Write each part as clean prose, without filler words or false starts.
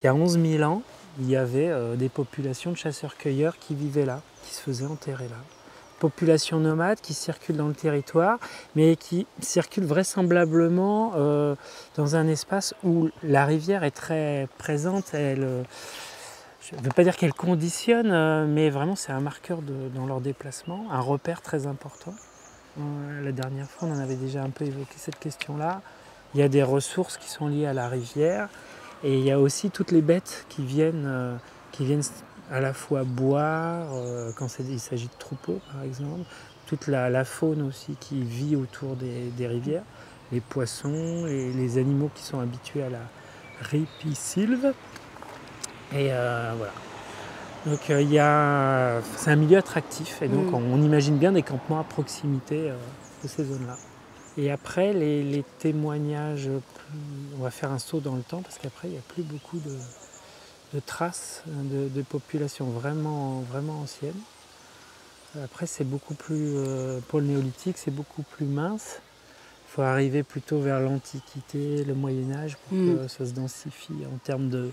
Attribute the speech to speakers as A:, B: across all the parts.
A: Il y a 11 000 ans, il y avait des populations de chasseurs-cueilleurs qui vivaient là, qui se faisaient enterrer là. Population nomade qui circule dans le territoire, mais qui circule vraisemblablement dans un espace où la rivière est très présente. Je ne veux pas dire qu'elle conditionne, mais vraiment c'est un marqueur dans leur déplacement, un repère très important. La dernière fois, on en avait déjà un peu évoqué cette question-là. Il y a des ressources qui sont liées à la rivière. Et il y a aussi toutes les bêtes qui viennent à la fois boire, quand il s'agit de troupeaux par exemple, toute la faune aussi qui vit autour des rivières, les poissons, les animaux qui sont habitués à la ripisylve. Et voilà. Donc c'est un milieu attractif et donc on imagine bien des campements à proximité de ces zones-là. Et après, les témoignages, on va faire un saut dans le temps parce qu'après, il n'y a plus beaucoup de traces de populations vraiment, vraiment anciennes. Après, c'est beaucoup plus, pour le néolithique, c'est beaucoup plus mince. Il faut arriver plutôt vers l'Antiquité, le Moyen-Âge pour que ça se densifie en termes de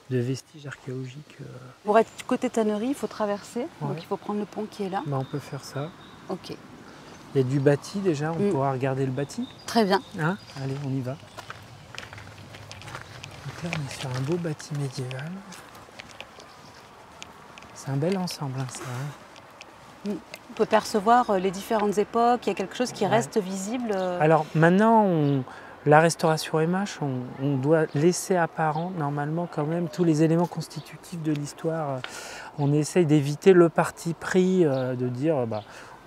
A: vestiges archéologiques.
B: Pour être du côté tannerie, il faut traverser, donc
A: Ouais.
B: il faut prendre le pont qui est là.
A: On peut faire ça.
B: Ok.
A: Il y a du bâti déjà, on pourra regarder le bâti.
B: Très bien.
A: Hein, allez, on y va. Donc là, on est sur un beau bâti médiéval. C'est un bel ensemble, hein, ça.
B: On peut percevoir les différentes époques, il y a quelque chose qui reste visible.
A: Alors maintenant, la restauration MH, on doit laisser apparent normalement quand même tous les éléments constitutifs de l'histoire. On essaye d'éviter le parti pris de dire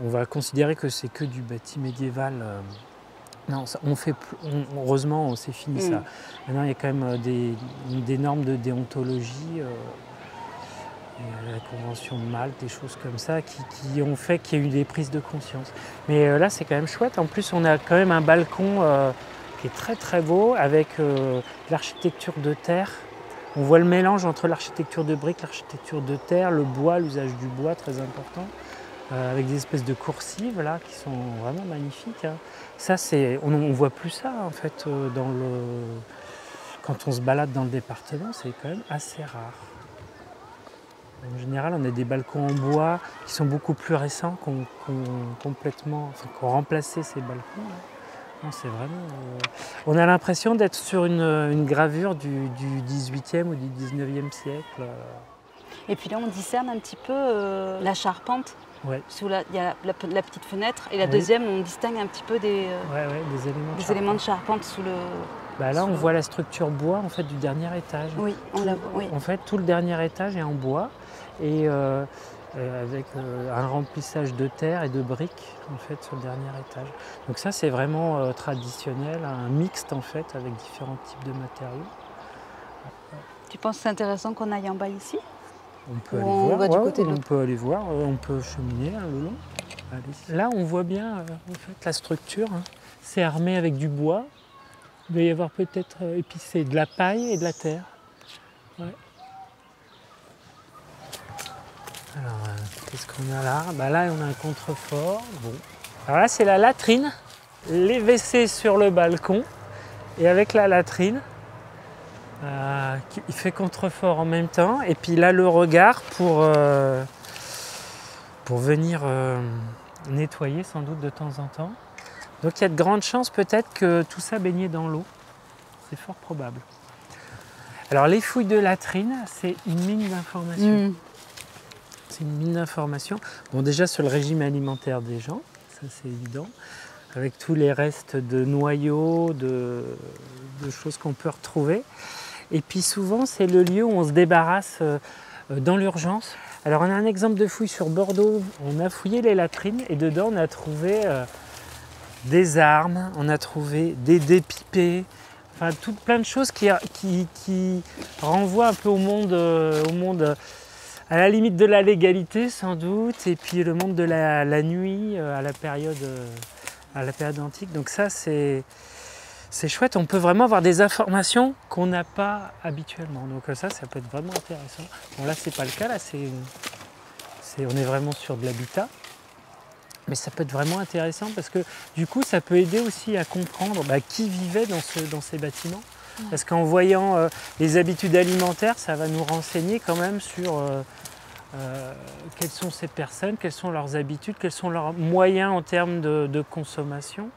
A: on va considérer que c'est que du bâti médiéval. Non, heureusement, c'est fini ça. Maintenant, il y a quand même des normes de déontologie, la Convention de Malte, des choses comme ça, qui ont fait qu'il y a eu des prises de conscience. Mais là, c'est quand même chouette. En plus, on a quand même un balcon qui est très très beau, avec l'architecture de terre. On voit le mélange entre l'architecture de briques, l'architecture de terre, le bois, l'usage du bois, très important. Avec des espèces de coursives là qui sont vraiment magnifiques. Hein. Ça, on voit plus ça en fait quand on se balade dans le département, c'est quand même assez rare. En général, on a des balcons en bois qui sont beaucoup plus récents, qui ont remplacé ces balcons. Là. Non, c'est vraiment. On a l'impression d'être sur une gravure du 18e ou du 19e siècle.
B: Et puis là, on discerne un petit peu la charpente.
A: Ouais.
B: Il y a la petite fenêtre et la deuxième, on distingue un petit peu des éléments de charpente sous le...
A: Là, on voit la structure bois en fait, du dernier étage.
B: Oui, on la voit. Oui.
A: En fait, tout le dernier étage est en bois et avec un remplissage de terre et de briques en fait, sur le dernier étage. Donc ça, c'est vraiment traditionnel, un mixte en fait, avec différents types de matériaux.
B: Tu penses que c'est intéressant qu'on aille en bas ici?
A: On peut aller voir.
B: On va du côté de l'autre.
A: On peut aller voir, on peut cheminer le long. Allez. Là, on voit bien en fait, la structure. Hein. C'est armé avec du bois. Il doit y avoir peut-être épicé de la paille et de la terre. Ouais. Alors, qu'est-ce qu'on a là? Là, on a un contrefort. Bon. Alors là, c'est la latrine. Les WC sur le balcon. Et avec la latrine, il fait contrefort en même temps. Et puis là, le regard pour venir nettoyer sans doute de temps en temps. Donc il y a de grandes chances peut-être que tout ça baignait dans l'eau. C'est fort probable. Alors les fouilles de latrine, c'est une mine d'informations. C'est une mine d'informations. Bon, déjà sur le régime alimentaire des gens, ça c'est évident. Avec tous les restes de noyaux, de choses qu'on peut retrouver. Et puis souvent c'est le lieu où on se débarrasse dans l'urgence. Alors on a un exemple de fouille sur Bordeaux. On a fouillé les latrines et dedans on a trouvé des armes, on a trouvé des dépipés, enfin plein de choses qui renvoient un peu au monde à la limite de la légalité sans doute, et puis le monde de la nuit à la période antique. Donc ça c'est chouette, on peut vraiment avoir des informations qu'on n'a pas habituellement. Donc ça peut être vraiment intéressant. Bon là c'est pas le cas, là on est vraiment sur de l'habitat. Mais ça peut être vraiment intéressant parce que du coup ça peut aider aussi à comprendre qui vivait dans ces bâtiments. Parce qu'en voyant les habitudes alimentaires, ça va nous renseigner quand même sur quelles sont ces personnes, quelles sont leurs habitudes, quels sont leurs moyens en termes de consommation.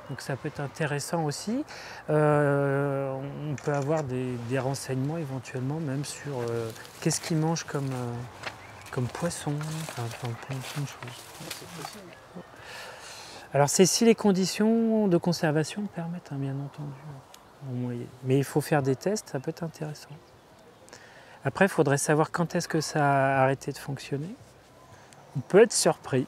A: Donc ça peut être intéressant aussi. On peut avoir des renseignements éventuellement même sur qu'est-ce qu'ils mangent comme poisson, enfin plein de choses. Alors c'est si les conditions de conservation permettent, hein, bien entendu. Mais il faut faire des tests, ça peut être intéressant. Après, il faudrait savoir quand est-ce que ça a arrêté de fonctionner. On peut être surpris.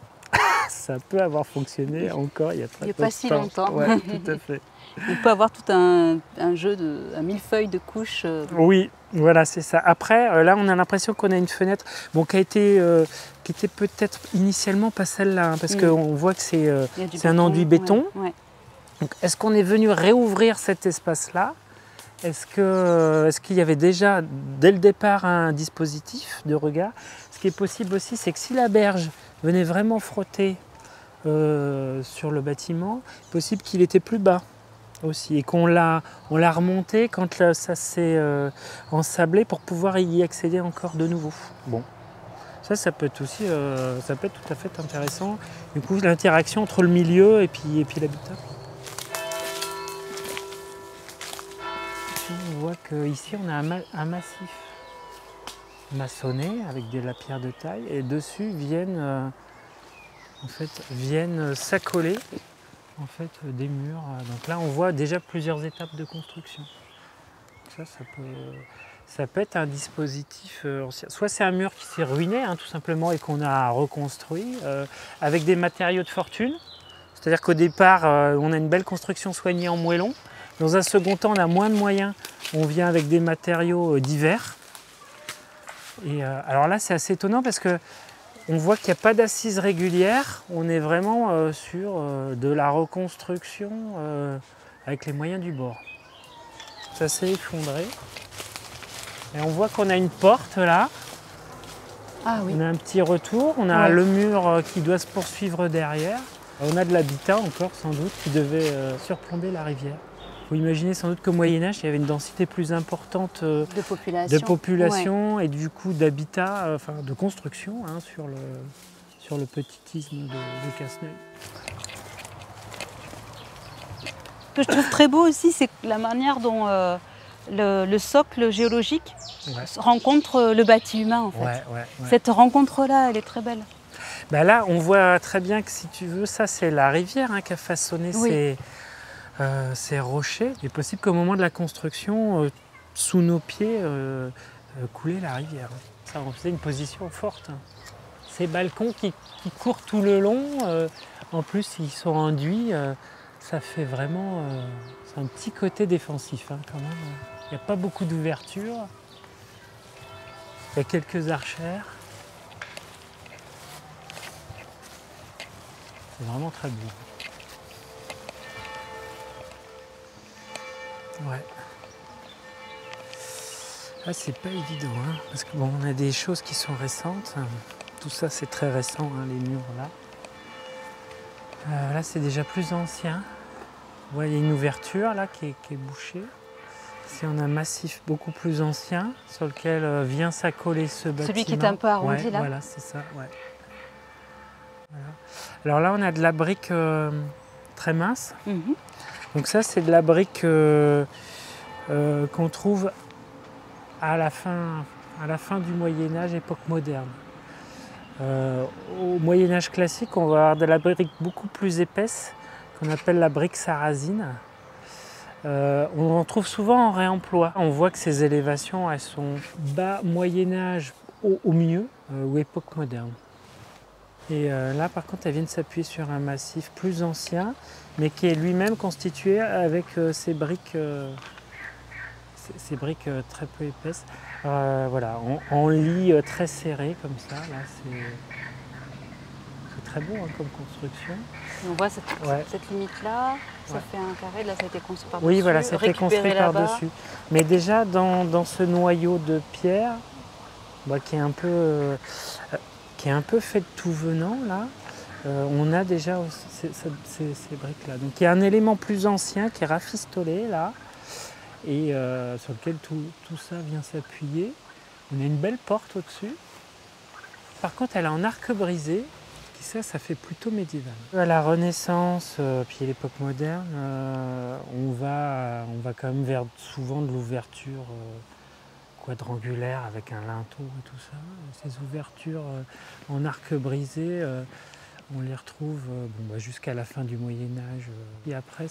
A: Ça peut avoir fonctionné encore il y a très peu de temps.
B: Il n'y a pas si longtemps.
A: Ouais, tout à fait.
B: On peut avoir tout un jeu, un millefeuille de couches.
A: Oui, voilà, c'est ça. Après, là, on a l'impression qu'on a une fenêtre qui était peut-être initialement pas celle-là, hein, parce qu'on voit que c'est un enduit béton.
B: Ouais.
A: Donc, est-ce qu'on est venu réouvrir cet espace-là? Est-ce qu'il y avait déjà, dès le départ, un dispositif de regard? Ce qui est possible aussi, c'est que si la berge venait vraiment frotter sur le bâtiment, c'est possible qu'il était plus bas aussi et qu'on l'a remonté quand ça s'est ensablé pour pouvoir y accéder encore de nouveau. Bon, ça peut être aussi, ça peut être tout à fait intéressant. Du coup, l'interaction entre le milieu et puis l'habitat. On voit qu'ici on a un massif maçonné avec de la pierre de taille et dessus viennent s'accoler des murs. Donc là on voit déjà plusieurs étapes de construction. Ça peut être un dispositif ancien. Soit c'est un mur qui s'est ruiné, hein, tout simplement, et qu'on a reconstruit avec des matériaux de fortune. C'est-à-dire qu'au départ on a une belle construction soignée en moellon. Dans un second temps, on a moins de moyens, on vient avec des matériaux divers. Et alors là, c'est assez étonnant parce qu'on voit qu'il n'y a pas d'assises régulières, on est vraiment sur de la reconstruction avec les moyens du bord. Ça s'est effondré. Et on voit qu'on a une porte là.
B: Ah oui.
A: On a un petit retour, on a le mur qui doit se poursuivre derrière. On a de l'habitat encore sans doute qui devait surplomber la rivière. Il faut imaginer sans doute qu'au Moyen-Âge, il y avait une densité plus importante de population et du coup d'habitat, de construction hein, sur le petitisme de Casseneuil.
B: Ce que je trouve très beau aussi, c'est la manière dont le socle géologique rencontre le bâti humain. En fait. Cette rencontre-là, elle est très belle.
A: Ben là, on voit très bien que si tu veux, ça c'est la rivière hein, qui a façonné ces rochers. Il est possible qu'au moment de la construction, sous nos pieds, coulait la rivière. Ça en faisait une position forte. Ces balcons qui courent tout le long, en plus ils sont enduits, ça fait vraiment c'est un petit côté défensif hein, quand même. Il n'y a pas beaucoup d'ouverture. Il y a quelques archères. C'est vraiment très beau. Ouais. Là, c'est pas évident, hein, parce que bon, on a des choses qui sont récentes. Tout ça, c'est très récent, hein, les murs là. Là, c'est déjà plus ancien. Vous voyez, il y a une ouverture là qui est bouchée. Ici, on a un massif beaucoup plus ancien sur lequel vient s'accoler ce bâtiment.
B: Celui qui est un peu arrondi là.
A: Voilà, c'est ça. Ouais. Voilà. Alors là, on a de la brique très mince. Donc ça, c'est de la brique qu'on trouve à la fin du Moyen-Âge, époque moderne. Au Moyen-Âge classique, on va avoir de la brique beaucoup plus épaisse, qu'on appelle la brique sarrasine. On en trouve souvent en réemploi. On voit que ces élévations, elles sont bas Moyen-Âge au mieux, ou époque moderne. Et là, par contre, elles viennent s'appuyer sur un massif plus ancien, mais qui est lui-même constitué avec ces briques très peu épaisses. Voilà, en lit très serré comme ça. Là, c'est très beau hein, comme construction.
B: Et on voit cette limite-là, ça fait un carré, là ça a été construit par-dessus.
A: Oui, voilà, ça a été construit par-dessus. Mais déjà, dans ce noyau de pierre, qui est un peu fait de tout venant, là, on a déjà ces briques-là. Donc il y a un élément plus ancien qui est rafistolé, là, et sur lequel tout ça vient s'appuyer. On a une belle porte au-dessus. Par contre, elle est en arc brisé. Ça fait plutôt médiéval. À la Renaissance, puis l'époque moderne, on va quand même vers souvent de l'ouverture quadrangulaire avec un linteau et tout ça. Ces ouvertures en arc brisé, on les retrouve jusqu'à la fin du Moyen-Âge. Et après,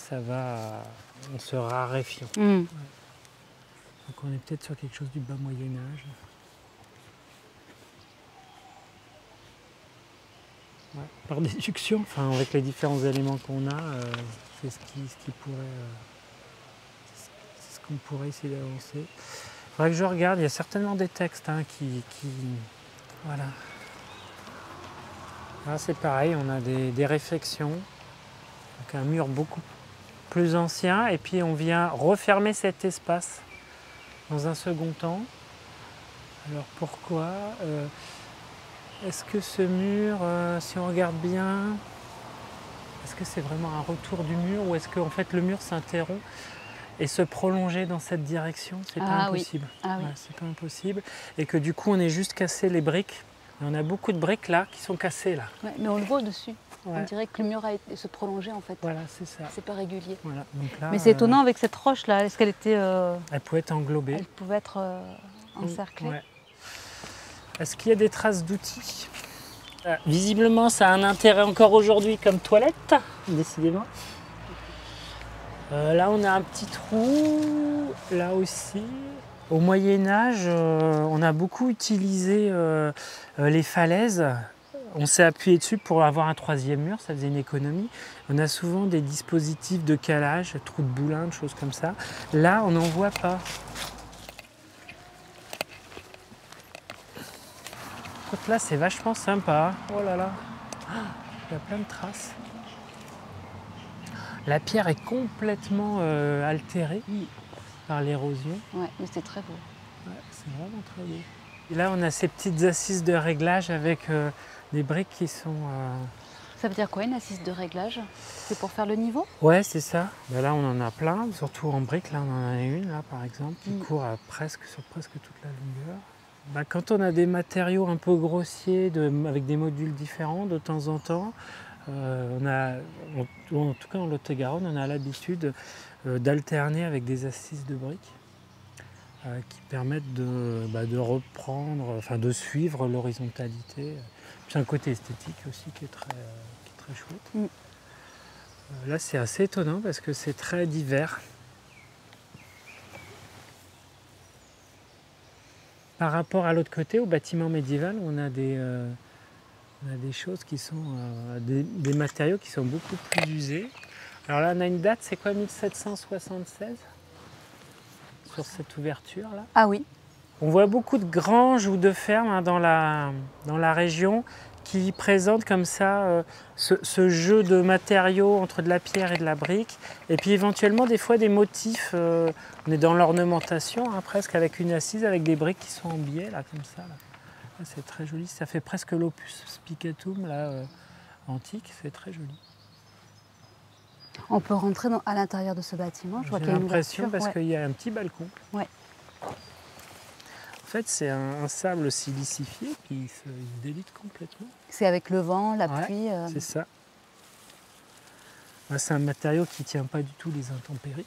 A: on se raréfiant. Ouais. Donc on est peut-être sur quelque chose du bas Moyen-Âge. Ouais. Par déduction, avec les différents éléments qu'on a, c'est ce qu'on pourrait essayer d'avancer. Il faudrait que je regarde, il y a certainement des textes qui... Voilà. Là c'est pareil, on a des réflexions. Donc un mur beaucoup plus ancien, et puis on vient refermer cet espace dans un second temps. Alors pourquoi est-ce que ce mur, si on regarde bien, est-ce que c'est vraiment un retour du mur ou est-ce que en fait, le mur s'interrompt et se prolonger dans cette direction? C'est pas impossible.
B: Oui. Ah, oui.
A: Ouais, c'est pas impossible. Et que du coup, on est juste cassé les briques. Et on a beaucoup de briques là qui sont cassées là.
B: Ouais, mais on le voit au-dessus. Ouais. On dirait que le mur a se prolongé en fait.
A: Voilà, c'est ça.
B: C'est pas régulier.
A: Voilà. Donc là,
B: mais c'est étonnant avec cette roche là. Est-ce qu'elle était...
A: Elle pouvait être englobée.
B: Elle pouvait être encerclée.
A: Ouais. Est-ce qu'il y a des traces d'outils? Visiblement, ça a un intérêt encore aujourd'hui comme toilette, décidément. Là, on a un petit trou, là aussi. Au Moyen-Âge, on a beaucoup utilisé les falaises. On s'est appuyé dessus pour avoir un troisième mur, ça faisait une économie. On a souvent des dispositifs de calage, trous de boulin, des choses comme ça. Là, on n'en voit pas. Donc là, c'est vachement sympa. Oh là là, il y a plein de traces. La pierre est complètement altérée par l'érosion.
B: Ouais, mais c'est très beau.
A: Ouais, c'est vraiment très beau. Et là, on a ces petites assises de réglage avec des briques qui sont...
B: Ça veut dire quoi, une assise de réglage? C'est pour faire le niveau?
A: Ouais, c'est ça. Ben là, on en a plein, surtout en briques. Là, on en a une, là, par exemple, qui court sur presque toute la longueur. Ben, quand on a des matériaux un peu grossiers, avec des modules différents, de temps en temps, en tout cas en Lot-et-Garonne, on a l'habitude d'alterner avec des assises de briques qui permettent de reprendre, de suivre l'horizontalité. C'est un côté esthétique aussi qui est très chouette. Là, c'est assez étonnant parce que c'est très divers. Par rapport à l'autre côté, au bâtiment médiéval, on a des choses qui sont des matériaux qui sont beaucoup plus usés. Alors là, on a une date, c'est quoi, 1776 sur cette ouverture-là?
B: Ah oui.
A: On voit beaucoup de granges ou de fermes dans la région qui présentent comme ça ce jeu de matériaux entre de la pierre et de la brique. Et puis éventuellement, des fois, des motifs. On est dans l'ornementation, presque avec une assise, avec des briques qui sont en biais, là, comme ça. Là. C'est très joli. Ça fait presque l'opus spicatum, là, antique. C'est très joli.
B: On peut rentrer à l'intérieur de ce bâtiment.
A: J'ai l'impression parce qu'il y a un petit balcon.
B: Ouais.
A: En fait, c'est un sable silicifié qui se délite complètement. C'est
B: avec le vent, la pluie.
A: C'est ça. C'est un matériau qui ne tient pas du tout les intempéries.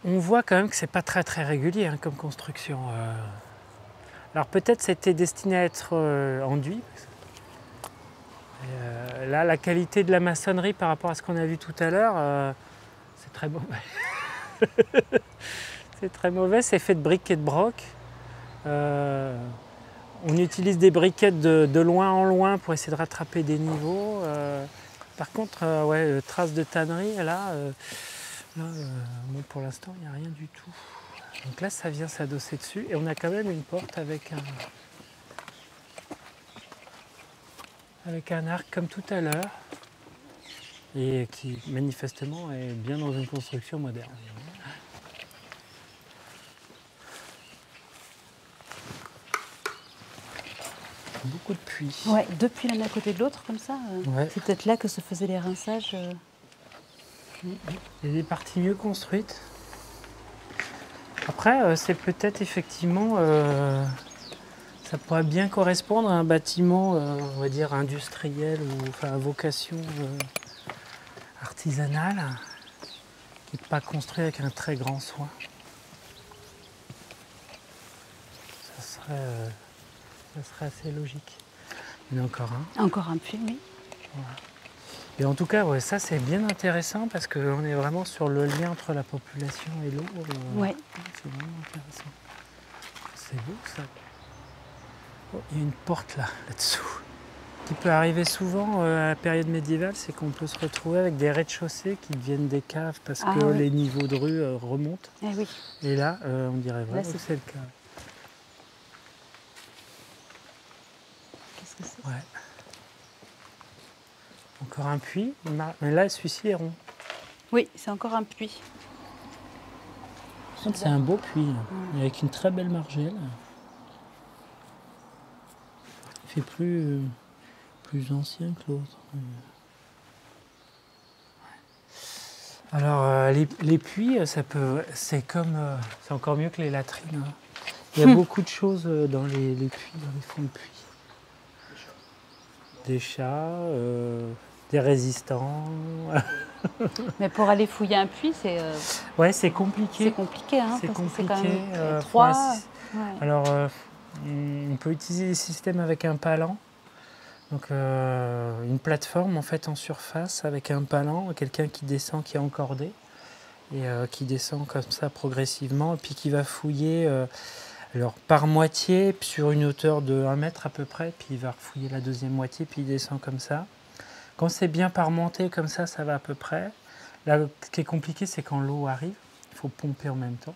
A: On voit quand même que c'est pas très régulier comme construction. Alors peut-être c'était destiné à être enduit. Là, la qualité de la maçonnerie par rapport à ce qu'on a vu tout à l'heure, c'est très mauvais. C'est très mauvais, c'est fait de briques et de broc. On utilise des briquettes de loin en loin pour essayer de rattraper des niveaux. Par contre, traces de tannerie, là, pour l'instant, il n'y a rien du tout. Donc là, ça vient s'adosser dessus et on a quand même une porte avec un arc comme tout à l'heure et qui manifestement est bien dans une construction moderne. Beaucoup de puits.
B: Ouais, deux puits l'un à côté de l'autre comme ça. Ouais. C'est peut-être là que se faisaient les rinçages.
A: Il y a des parties mieux construites. Après, c'est peut-être effectivement, ça pourrait bien correspondre à un bâtiment, on va dire industriel ou enfin à vocation artisanale, qui n'est pas construit avec un très grand soin. Ça serait assez logique. Il y en a encore un.
B: Encore un puits, oui.
A: Voilà. Et en tout cas, ouais, ça c'est bien intéressant parce qu'on est vraiment sur le lien entre la population et l'eau.
B: Ouais.
A: C'est vraiment intéressant. C'est beau ça. Oh, il y a une porte là-dessous. Ce qui peut arriver souvent à la période médiévale, c'est qu'on peut se retrouver avec des rez-de-chaussée qui deviennent des caves parce que
B: oui.
A: les niveaux de rue remontent.
B: Eh oui.
A: Et là, on dirait vraiment que c'est le cas.
B: Qu'est-ce que c'est?
A: Ouais. Encore un puits, mais là celui-ci est rond.
B: Oui, c'est encore un puits.
A: C'est un beau puits, avec une très belle margelle. Il fait plus ancien que l'autre. Alors les puits, c'est encore mieux que les latrines. Il y a beaucoup de choses dans les puits, dans les fonds de puits. Des chats, des résistants.
B: Mais pour aller fouiller un puits, c'est
A: ouais, c'est compliqué.
B: C'est compliqué, hein,
A: c'est
B: parce
A: compliqué.
B: que c'est quand même étroit.
A: Ouais. Alors, on peut utiliser des systèmes avec un palan. Donc, une plateforme en fait en surface avec un palan, quelqu'un qui descend, qui est encordé et qui descend comme ça progressivement, et puis qui va fouiller. Alors par moitié sur une hauteur de 1 mètre à peu près, puis il va refouiller la deuxième moitié, puis il descend comme ça. Quand c'est bien parmenté comme ça va à peu près. Là, ce qui est compliqué, c'est quand l'eau arrive, il faut pomper en même temps.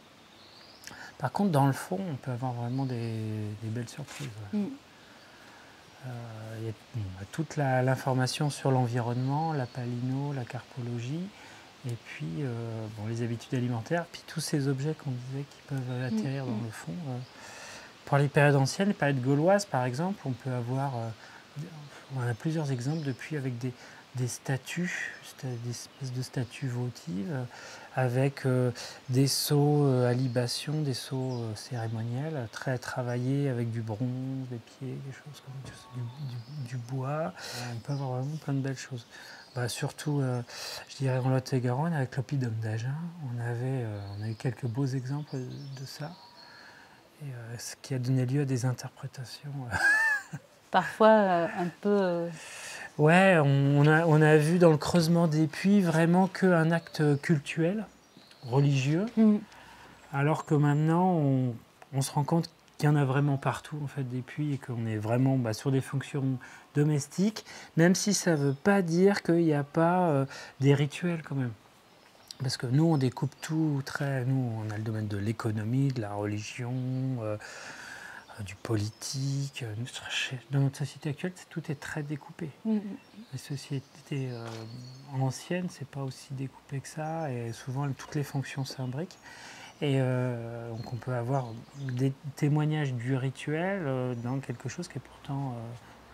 A: Par contre, dans le fond, on peut avoir vraiment des belles surprises. Ouais. Il y a toute l'information sur l'environnement, la palyno, la carpologie, et puis les habitudes alimentaires, puis tous ces objets qu'on disait qui peuvent atterrir dans le fond. Pour les périodes anciennes, les périodes gauloises par exemple, on peut avoir, on a plusieurs exemples depuis avec des statues, des espèces de statues votives, avec des seaux à libation, des seaux cérémoniels, très travaillés avec du bronze, des pieds, des choses comme du bois. On peut avoir vraiment plein de belles choses. Surtout, je dirais en Lot-et-Garonne, avec l'oppidum d'Agen, on a eu quelques beaux exemples de ça, et, ce qui a donné lieu à des interprétations.
B: Parfois un peu...
A: Ouais, on a vu dans le creusement des puits vraiment qu'un acte cultuel, religieux, alors que maintenant on se rend compte qu'il y en a vraiment partout en fait des puits et qu'on est vraiment sur des fonctions domestiques, même si ça ne veut pas dire qu'il n'y a pas des rituels quand même. Parce que nous on découpe tout nous on a le domaine de l'économie, de la religion, du politique. Dans notre société actuelle, tout est très découpé. Les sociétés anciennes, c'est pas aussi découpé que ça, et souvent toutes les fonctions s'imbriquent. Et donc on peut avoir des témoignages du rituel dans quelque chose qui est pourtant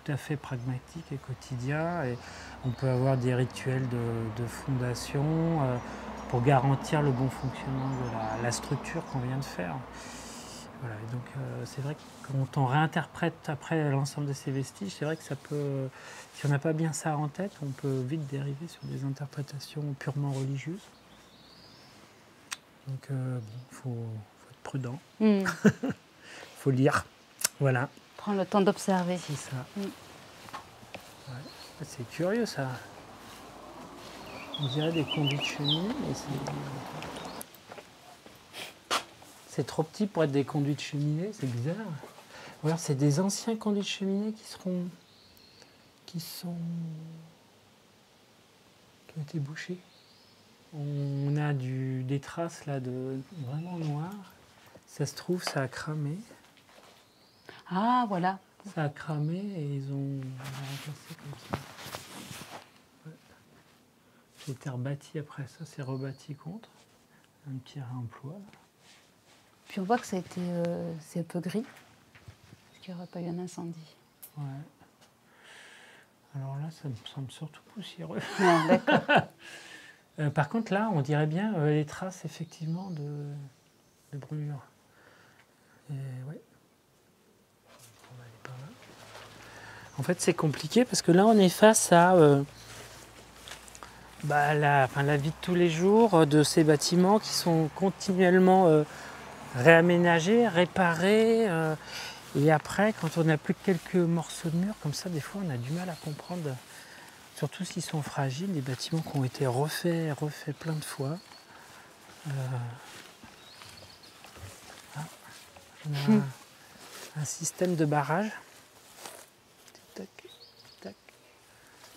A: tout à fait pragmatique et quotidien. Et on peut avoir des rituels de fondation pour garantir le bon fonctionnement de la structure qu'on vient de faire. Voilà, et donc c'est vrai que quand on réinterprète après l'ensemble de ces vestiges, c'est vrai que ça peut, si on n'a pas bien ça en tête, on peut vite dériver sur des interprétations purement religieuses. Donc faut être prudent, faut lire, voilà.
B: Prendre le temps d'observer.
A: C'est ça. Ouais. C'est curieux ça. On dirait des conduits de cheminée, mais c'est trop petit pour être des conduits de cheminée, c'est bizarre. Ou alors c'est des anciens conduits de cheminée qui ont été bouchés. On a des traces là de vraiment noires. Ça se trouve, ça a cramé.
B: Ah, voilà.
A: Ça a cramé et ils ont remplacé comme ça. Ouais. C'était rebâti après ça, c'est rebâti contre. Un petit réemploi.
B: Puis on voit que ça a été, c'est un peu gris, parce qu'il n'y aurait pas eu un incendie.
A: Ouais. Alors là, ça me semble surtout poussiéreux.
B: Ah, d'accord.
A: Par contre, là, on dirait bien les traces, effectivement, de brûlure. Et, ouais. On va aller par là. En fait, c'est compliqué parce que là, on est face à la vie de tous les jours de ces bâtiments qui sont continuellement réaménagés, réparés. Et après, quand on n'a plus que quelques morceaux de mur, comme ça, des fois, on a du mal à comprendre, surtout s'ils sont fragiles, des bâtiments qui ont été refaits plein de fois. On a un système de barrage. Tac, tac.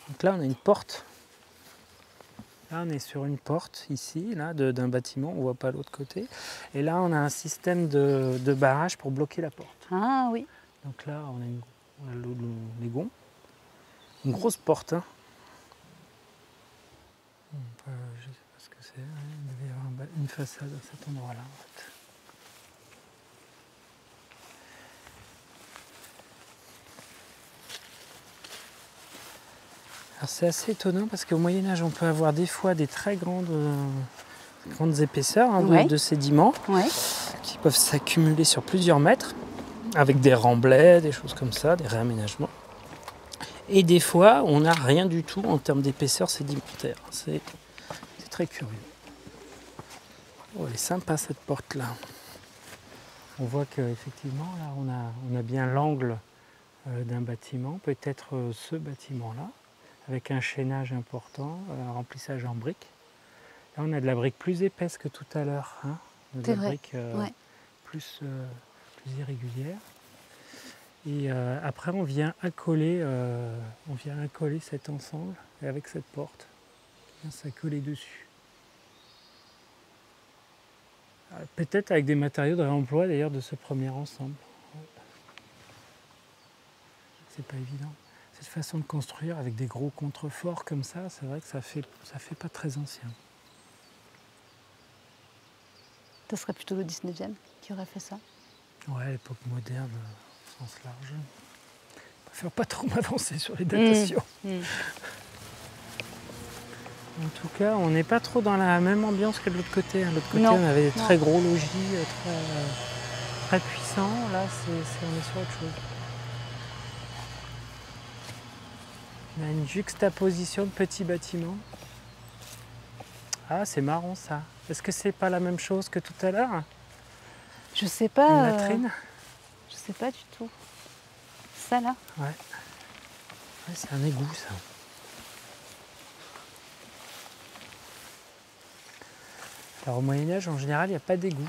A: Donc là, on a une porte. Là, on est sur une porte, ici, là, d'un bâtiment, on ne voit pas l'autre côté. Et là, on a un système de barrage pour bloquer la porte.
B: Ah oui.
A: Donc là, on a les gonds. Une grosse porte. Hein. Je ne sais pas ce que c'est. Il devait y avoir une façade à cet endroit-là, en fait. C'est assez étonnant parce qu'au Moyen-Âge, on peut avoir des fois des très grandes épaisseurs de sédiments qui peuvent s'accumuler sur plusieurs mètres avec des remblais, des choses comme ça, des réaménagements. Et des fois, on n'a rien du tout en termes d'épaisseur sédimentaire. C'est très curieux. Oh, elle est sympa cette porte-là. On voit qu'effectivement, là, on a bien l'angle d'un bâtiment, peut-être ce bâtiment-là, avec un chaînage important, un remplissage en briques. Là, on a de la brique plus épaisse que tout à l'heure. Hein, de la brique plus irrégulière. Et après, on vient accoler cet ensemble avec cette porte. On vient s'accoler dessus. Peut-être avec des matériaux de réemploi d'ailleurs de ce premier ensemble. C'est pas évident. Cette façon de construire avec des gros contreforts comme ça, c'est vrai que ça fait pas très ancien.
B: Ce serait plutôt le 19e qui aurait fait ça.
A: Ouais, l'époque moderne au sens large. Je préfère pas trop m'avancer sur les datations. En tout cas, on n'est pas trop dans la même ambiance que de l'autre côté. De l'autre côté, on avait des très gros logis, très puissants. Là, on est sur autre chose. On a une juxtaposition de petits bâtiments. Ah, c'est marrant ça. Est-ce que c'est pas la même chose que tout à l'heure?
B: Je sais pas.
A: Une latrine?
B: Je sais pas du tout. Ça là?
A: Ouais. C'est un égout ça. Alors au Moyen-Âge, en général, il n'y a pas d'égout.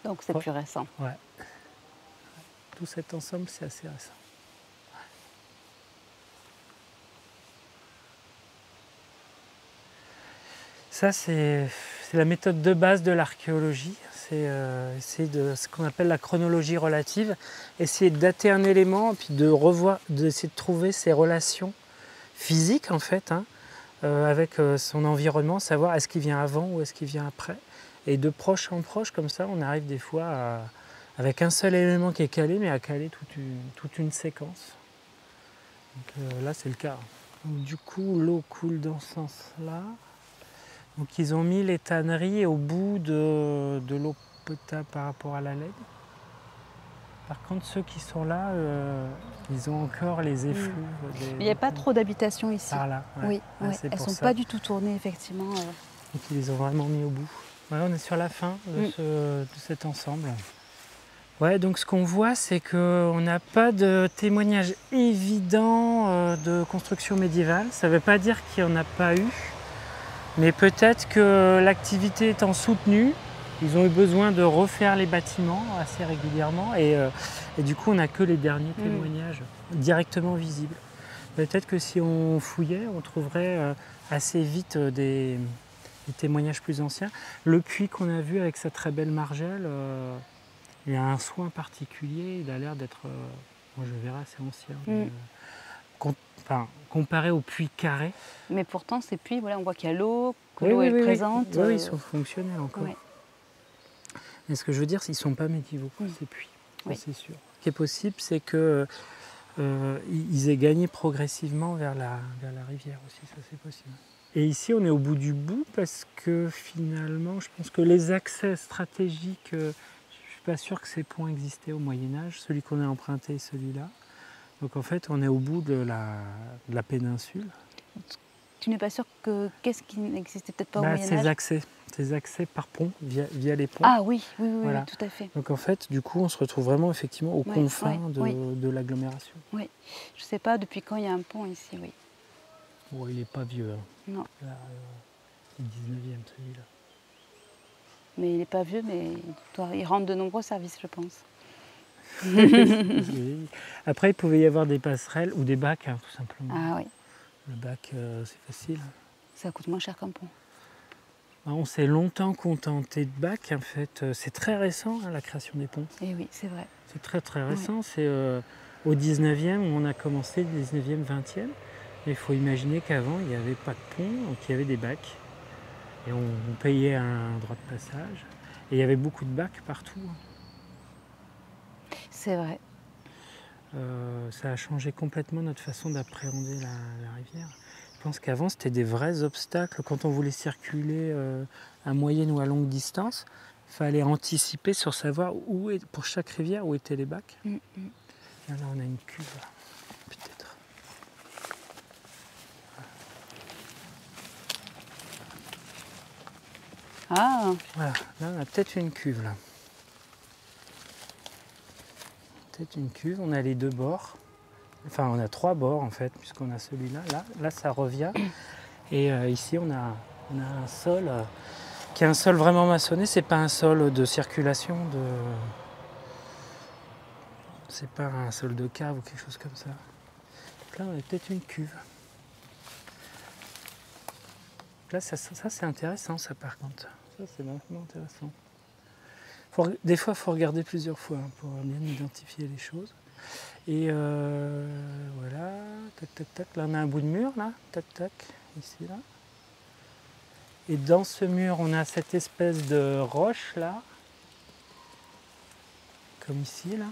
B: Donc c'est plus récent.
A: Ouais. Tout cet ensemble, c'est assez récent. Ça, c'est la méthode de base de l'archéologie. C'est ce qu'on appelle la chronologie relative. Essayer de dater un élément, puis d'essayer de trouver ses relations physiques, en fait, avec son environnement, savoir est-ce qu'il vient avant ou est-ce qu'il vient après. Et de proche en proche, comme ça, on arrive des fois avec un seul élément qui est calé, mais à caler toute une séquence. Donc, là, c'est le cas. Donc, du coup, l'eau coule dans ce sens-là. Donc ils ont mis les tanneries au bout de l'eau potable par rapport à la lait. Par contre, ceux qui sont là, ils ont encore les effluves.
B: Il n'y a pas trop d'habitations ici.
A: Par là,
B: oui, elles ne sont pas du tout tournées, effectivement.
A: Donc ils les ont vraiment mis au bout. Ouais, on est sur la fin de cet ensemble. Ouais, donc ce qu'on voit, c'est qu'on n'a pas de témoignage évident de construction médiévale. Ça ne veut pas dire qu'il n'y en a pas eu. Mais peut-être que l'activité étant soutenue, ils ont eu besoin de refaire les bâtiments assez régulièrement et du coup on n'a que les derniers témoignages directement visibles. Peut-être que si on fouillait, on trouverait assez vite des témoignages plus anciens. Le puits qu'on a vu avec sa très belle margelle, il a un soin particulier, il a l'air d'être, moi je verrai, assez ancien. Comparé au puits carré.
B: Mais pourtant, ces puits, voilà, on voit qu'il y a l'eau, que l'eau est présente.
A: Oui, ils sont fonctionnels encore. Oui. Mais ce que je veux dire, c'est qu'ils ne sont pas médiévaux, ces puits, c'est sûr. Ce qui est possible, c'est qu'ils aient gagné progressivement vers la rivière aussi, ça c'est possible. Et ici, on est au bout du bout parce que finalement, je pense que les accès stratégiques, je ne suis pas sûr que ces ponts existaient au Moyen-Âge. Celui qu'on a emprunté est celui-là. Donc en fait, on est au bout de la péninsule.
B: Tu n'es pas sûr que qu'est-ce qui n'existait peut-être pas au Moyen-Âge?
A: Ces accès par pont, via les ponts.
B: Ah oui, voilà. Oui, tout à fait.
A: Donc en fait, du coup, on se retrouve vraiment effectivement aux confins de l'agglomération.
B: Oui, je ne sais pas depuis quand il y a un pont ici, oui.
A: Bon, il n'est pas vieux. Hein.
B: Non.
A: Là, c'est 19e celui-là.
B: Mais il n'est pas vieux, mais il rend de nombreux services, je pense.
A: Après, il pouvait y avoir des passerelles ou des bacs, hein, tout simplement.
B: Ah oui.
A: Le bac, c'est facile.
B: Ça coûte moins cher qu'un pont.
A: On s'est longtemps contenté de bacs, en fait. C'est très récent, hein, la création des ponts.
B: Et oui, c'est vrai.
A: C'est très très récent. Oui. C'est au 19e où on a commencé, 19e, 20e. Et il faut imaginer qu'avant, il n'y avait pas de pont, donc il y avait des bacs. Et on payait un droit de passage. Et il y avait beaucoup de bacs partout.
B: C'est vrai.
A: Ça a changé complètement notre façon d'appréhender la rivière. Je pense qu'avant, c'était des vrais obstacles. Quand on voulait circuler à moyenne ou à longue distance, il fallait anticiper sur savoir pour chaque rivière où étaient les bacs. Là, on a une cuve, peut-être.
B: Ah.
A: Voilà, là, on a peut-être une cuve, là. Peut-être une cuve. On a les deux bords. Enfin, on a trois bords, en fait, puisqu'on a celui-là. Là, ça revient. Et ici, on a un sol qui est un sol vraiment maçonné. C'est pas un sol de circulation, c'est pas un sol de cave ou quelque chose comme ça. Donc là, on a peut-être une cuve. Donc là, ça c'est intéressant, ça, par contre. Ça, c'est vraiment intéressant. Des fois, il faut regarder plusieurs fois pour bien identifier les choses. Et voilà, tac, tac, tac. Là, on a un bout de mur, là, tac, tac, ici, là. Et dans ce mur, on a cette espèce de roche, là, comme ici, là.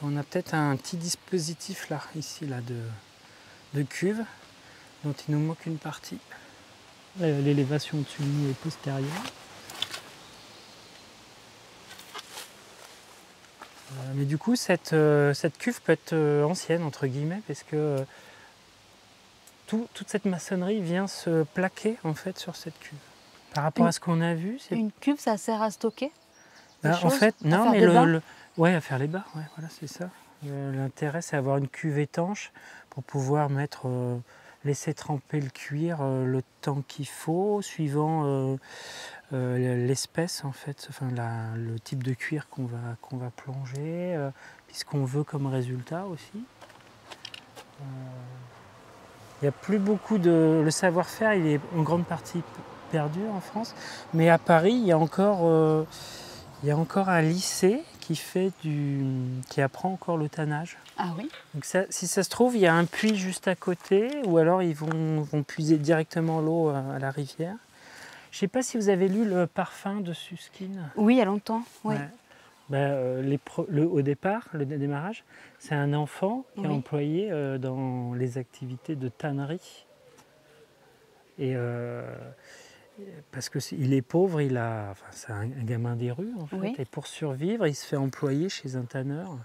A: On a peut-être un petit dispositif, là, ici, là, de cuve, dont il nous manque une partie. L'élévation au-dessus de nous est postérieure. Mais du coup, cette cuve peut être ancienne, entre guillemets, parce que toute cette maçonnerie vient se plaquer, en fait, sur cette cuve. Par rapport à ce qu'on a vu...
B: Une cuve, ça sert à stocker des choses,
A: en fait, non, mais à faire les bas, ouais, voilà, c'est ça. L'intérêt, c'est d'avoir une cuve étanche pour pouvoir laisser tremper le cuir le temps qu'il faut, suivant l'espèce, en fait, enfin, le type de cuir qu'on va plonger, puis ce qu'on veut comme résultat aussi. Il n'y a plus beaucoup le savoir-faire, il est en grande partie perdu en France, mais à Paris, il y a encore un lycée qui apprend encore le tannage.
B: Ah oui.
A: Donc si ça se trouve, il y a un puits juste à côté, ou alors ils vont puiser directement l'eau à la rivière. Je ne sais pas si vous avez lu Le Parfum de Suskind.
B: Oui, il y a longtemps. Oui.
A: Ouais. Au départ, le démarrage, c'est un enfant qui est employé dans les activités de tannerie. Et parce qu'il est pauvre, c'est un gamin des rues en fait. Oui. Et pour survivre, il se fait employer chez un tanneur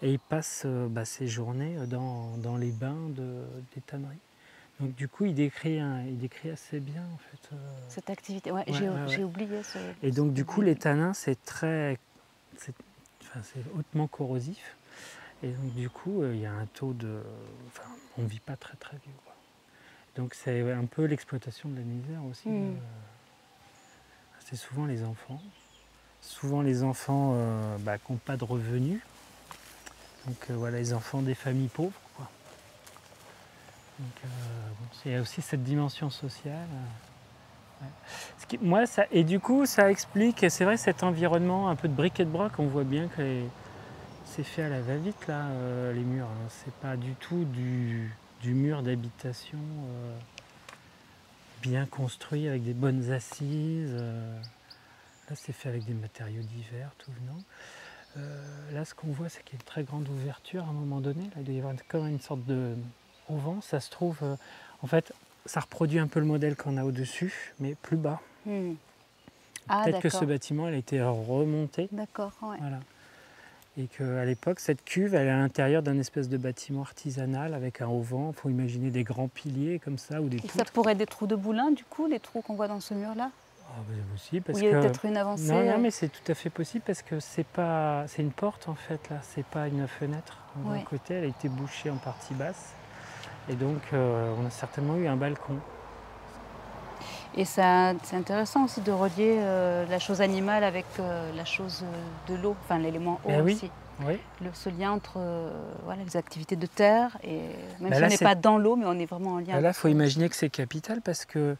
A: et il passe ses journées dans les bains des tanneries. Donc du coup, il décrit assez bien en fait.
B: Cette activité, j'ai oublié ce.
A: Et donc du coup, les tanins, c'est hautement corrosif. Et donc du coup, il y a un taux on ne vit pas très très vieux, quoi. Donc c'est un peu l'exploitation de la misère aussi. C'est souvent les enfants. Souvent les enfants qui n'ont pas de revenus. Donc voilà, les enfants des familles pauvres, quoi. Donc il y a aussi cette dimension sociale. Ouais. Et du coup, ça explique, c'est vrai, cet environnement un peu de bric et de broc. On voit bien que c'est fait à la va-vite, là, les murs. Hein. C'est pas du tout du mur d'habitation bien construit avec des bonnes assises. Là, c'est fait avec des matériaux divers, tout venant. Là, ce qu'on voit, c'est qu'il y a une très grande ouverture à un moment donné. Là, il doit y avoir comme une sorte de au vent, ça se trouve, en fait, ça reproduit un peu le modèle qu'on a au-dessus, mais plus bas. Peut-être que ce bâtiment, elle a été remonté.
B: D'accord, ouais.
A: Voilà. Et qu'à l'époque, cette cuve, elle est à l'intérieur d'un espèce de bâtiment artisanal avec un auvent. Il faut imaginer des grands piliers comme ça ou des poutres.
B: Ça pourrait être des trous de boulin, du coup, les trous qu'on voit dans ce mur-là?
A: Aussi, parce
B: il y a peut-être une avancée.
A: Non, mais c'est tout à fait possible parce que c'est une porte en fait là, c'est pas une fenêtre. D'un côté, elle a été bouchée en partie basse, et donc on a certainement eu un balcon.
B: Et c'est intéressant aussi de relier la chose animale avec la chose de l'eau, enfin l'élément eau aussi.
A: Oui.
B: Ce lien entre voilà, les activités de terre, et même si on n'est pas dans l'eau, mais on est vraiment en lien.
A: Là, il faut imaginer que c'est capital parce que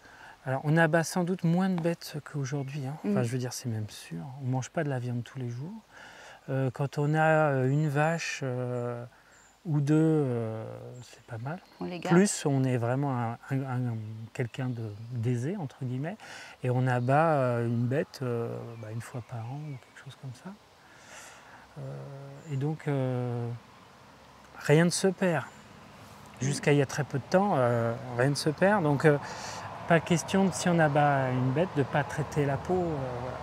A: alors, on abat sans doute moins de bêtes qu'aujourd'hui. Hein. Enfin, je veux dire, c'est même sûr. On ne mange pas de la viande tous les jours. Quand on a une vache ou deux, c'est pas mal. Plus, on est vraiment quelqu'un d'aisé, entre guillemets, et on abat une bête une fois par an ou quelque chose comme ça. Et donc, rien ne se perd. Jusqu'à il y a très peu de temps, rien ne se perd. Donc, pas question, si on abat une bête, de ne pas traiter la peau. Voilà.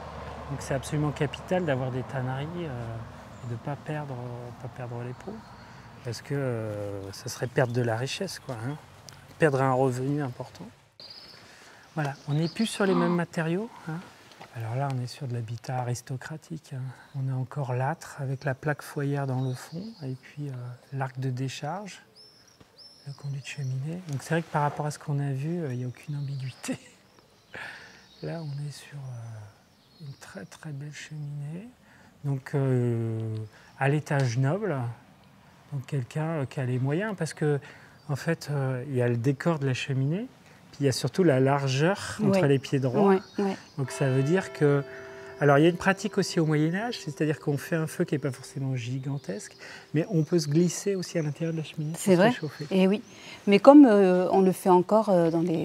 A: Donc c'est absolument capital d'avoir des tanneries et de ne pas perdre les peaux. Parce que ça serait perdre de la richesse, quoi, hein. Perdre un revenu important. Voilà, on n'est plus sur les mêmes matériaux. Hein. Alors là, on est sur de l'habitat aristocratique. Hein. On a encore l'âtre avec la plaque foyère dans le fond et puis l'arc de décharge. Le conduit de cheminée. Donc c'est vrai que par rapport à ce qu'on a vu, il n'y a aucune ambiguïté. Là, on est sur une très très belle cheminée. Donc à l'étage noble, donc quelqu'un qui a les moyens, parce que en fait, il y a le décor de la cheminée, puis il y a surtout la largeur entre les pieds droits. Donc ça veut dire que alors il y a une pratique aussi au Moyen-Âge, c'est-à-dire qu'on fait un feu qui n'est pas forcément gigantesque, mais on peut se glisser aussi à l'intérieur de la cheminée.
B: C'est vrai. Et oui. Mais comme on le fait encore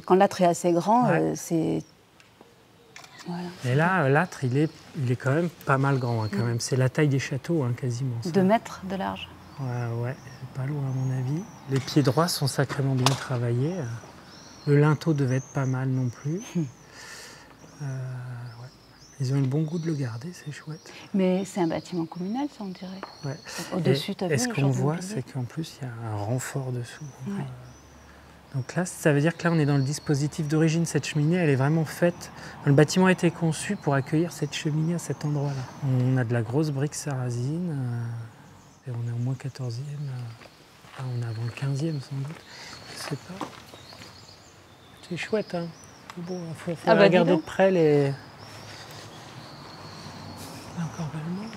B: quand l'âtre est assez grand, c'est.
A: Voilà. Et là, l'âtre, il est quand même pas mal grand, hein, quand même. C'est la taille des châteaux, hein, quasiment.
B: 2 mètres de large.
A: Ouais, c'est pas loin à mon avis. Les pieds droits sont sacrément bien travaillés. Le linteau devait être pas mal non plus. Ils ont le bon goût de le garder, c'est chouette.
B: Mais c'est un bâtiment communal, ça, on dirait.
A: Ouais.
B: Au-dessus, tu as vu.
A: Et ce qu'on voit, c'est qu'en plus, il y a un renfort dessous. Donc là, ça veut dire que là, on est dans le dispositif d'origine. Cette cheminée, elle est vraiment faite. Le bâtiment a été conçu pour accueillir cette cheminée à cet endroit-là. On a de la grosse brique sarrasine. Et on est au moins 14e. On est avant le 15e, sans doute. Je sais pas. C'est chouette, hein. Bon, faut regarder de près les... Encore bellement.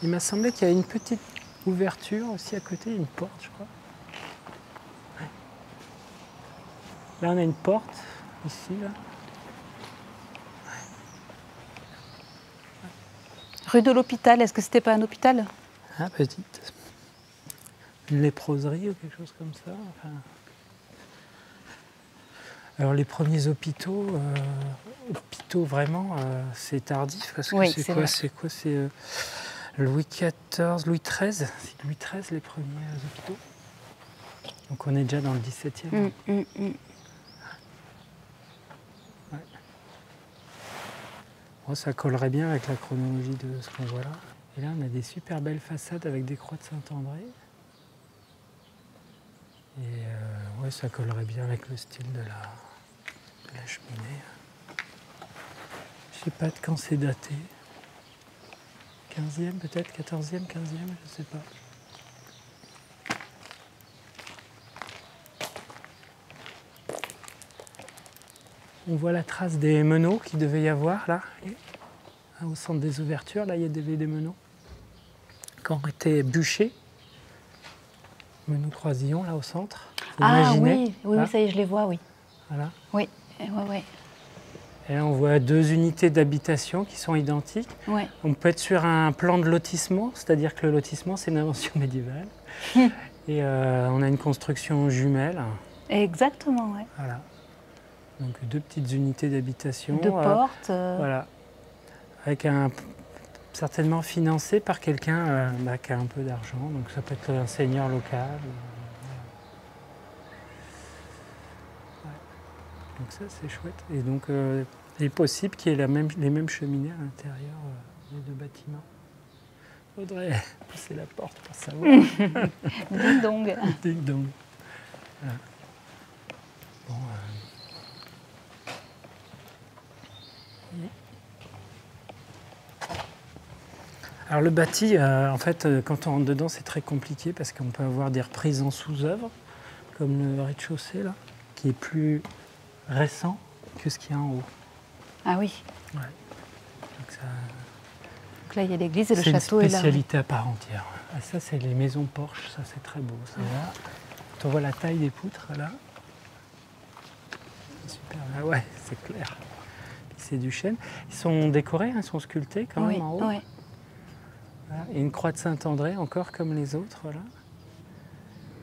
A: Il m'a semblé qu'il y a une petite ouverture aussi à côté, une porte, je crois. Ouais. Là, on a une porte, ici, là. Ouais.
B: Rue de l'Hôpital, est-ce que c'était pas un hôpital?
A: Ah, petite. Une léproserie ou quelque chose comme ça. Enfin... Alors les premiers hôpitaux vraiment, c'est tardif parce que c'est quoi? C'est Louis XIV, Louis XIII. C'est Louis XIII les premiers hôpitaux. Donc on est déjà dans le XVIIe. Ouais. Bon, ça collerait bien avec la chronologie de ce qu'on voit là. Et là on a des super belles façades avec des croix de Saint-André. Et ouais, ça collerait bien avec le style de la cheminée. Je sais pas de quand c'est daté. 15e peut-être, 14e, 15e, je sais pas. On voit la trace des meneaux qu'il devait y avoir là. Au centre des ouvertures, là il y a des meneaux qui ont été bûchés. Meneaux croisillons là au centre.
B: Oui, ça y est, je les vois, oui.
A: Voilà.
B: Oui.
A: Et là, on voit 2 unités d'habitation qui sont identiques.
B: Ouais.
A: On peut être sur un plan de lotissement, c'est-à-dire que le lotissement, c'est une invention médiévale. Et on a une construction jumelle.
B: Exactement, oui.
A: Voilà. Donc 2 petites unités d'habitation.
B: 2 portes.
A: Voilà. Avec certainement financé par quelqu'un qui a un peu d'argent. Donc ça peut être un seigneur local. Donc ça c'est chouette. Et donc il est possible qu'il y ait les mêmes cheminées à l'intérieur des deux bâtiments. Faudrait pousser la porte pour savoir.
B: Ding dong.
A: Ding dong. Voilà. Bon, alors le bâti, en fait, quand on rentre dedans, c'est très compliqué parce qu'on peut avoir des reprises en sous-œuvre, comme le rez-de-chaussée là, qui est plus récent que ce qu'il y a en haut.
B: Ah oui.
A: Ouais.
B: Donc là, il y a l'église et le château
A: est là. C'est une
B: spécialité
A: à part entière. Ah, ça, c'est les maisons Porsche, ça c'est très beau. Ça, là. Quand on voit la taille des poutres là, c'est super. Ah ouais, c'est clair. C'est du chêne. Ils sont décorés, ils sont sculptés quand même en haut.
B: Oui.
A: Voilà. Et une croix de Saint-André, encore comme les autres. Voilà.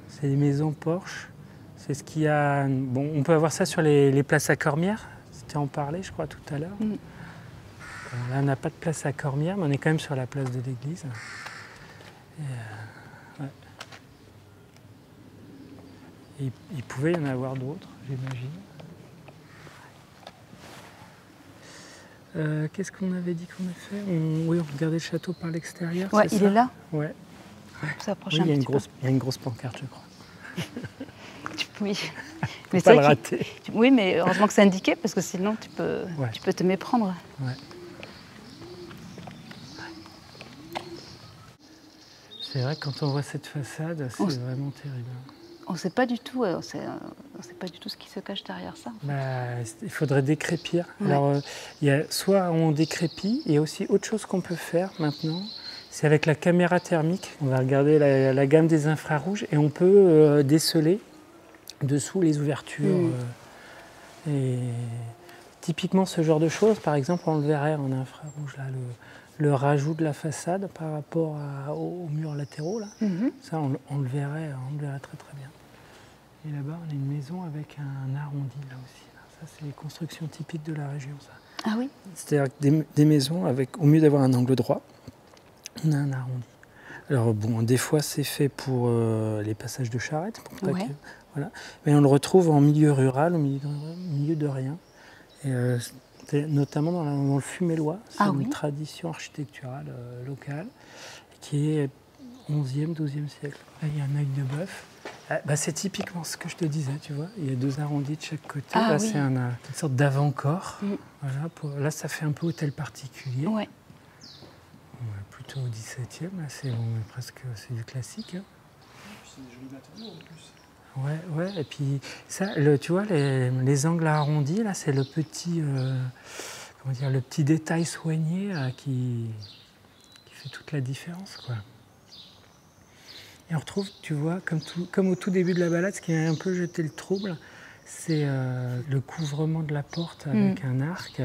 A: C'est les maisons Porsche. C'est ce qu'il y a. Bon, on peut avoir ça sur les places à Cormières. C'était en parler, je crois, tout à l'heure. Bon, là, on n'a pas de place à Cormières, mais on est quand même sur la place de l'église. Ouais. Et il pouvait y en avoir d'autres, j'imagine. Qu'est-ce qu'on avait dit qu'on a fait? Oui, on regardait le château par l'extérieur.
B: Ouais, il est là.
A: Ouais.
B: On s'approche
A: Oui,
B: un petit peu.
A: Il y a une grosse pancarte, je crois.
B: Oui.
A: Mais pas le rater.
B: Oui, mais heureusement que c'est indiqué parce que sinon tu peux te méprendre.
A: Ouais. C'est vrai que quand on voit cette façade, c'est vraiment terrible.
B: On ne sait pas du tout, ce qui se cache derrière ça.
A: Il faudrait décrépir. Ouais. Alors, soit on décrépit, il y a aussi autre chose qu'on peut faire maintenant. C'est avec la caméra thermique. On va regarder la gamme des infrarouges et on peut déceler dessous les ouvertures. Et typiquement, ce genre de choses, par exemple, on le verrait en infrarouge, là, le rajout de la façade par rapport aux murs latéraux. Là. Ça, on le verrait très très bien. Et là-bas, on a une maison avec un arrondi, là aussi. Ça, c'est les constructions typiques de la région, ça.
B: Ah oui.
A: C'est-à-dire des maisons avec, au mieux d'avoir un angle droit, on a un arrondi. Alors bon, des fois, c'est fait pour les passages de charrettes, voilà. Mais on le retrouve en milieu rural, au milieu de rien. Et, notamment dans le Fumélois, c'est une tradition architecturale locale qui est 11e, 12e siècle. Là, il y a un œil de bœuf. C'est typiquement ce que je te disais, tu vois. Il y a deux arrondis de chaque côté. Là, c'est une sorte d'avant-corps. Voilà, là, ça fait un peu hôtel particulier. Ouais. Plutôt au 17e, là, c'est du classique. Hein.
C: C'est des jolis matériaux en plus.
A: Ouais, et puis ça, tu vois, les angles arrondis, là, c'est le petit détail soigné qui fait toute la différence, quoi. Et on retrouve, tu vois, comme au tout début de la balade, ce qui a un peu jeté le trouble, c'est le couvrement de la porte avec un arc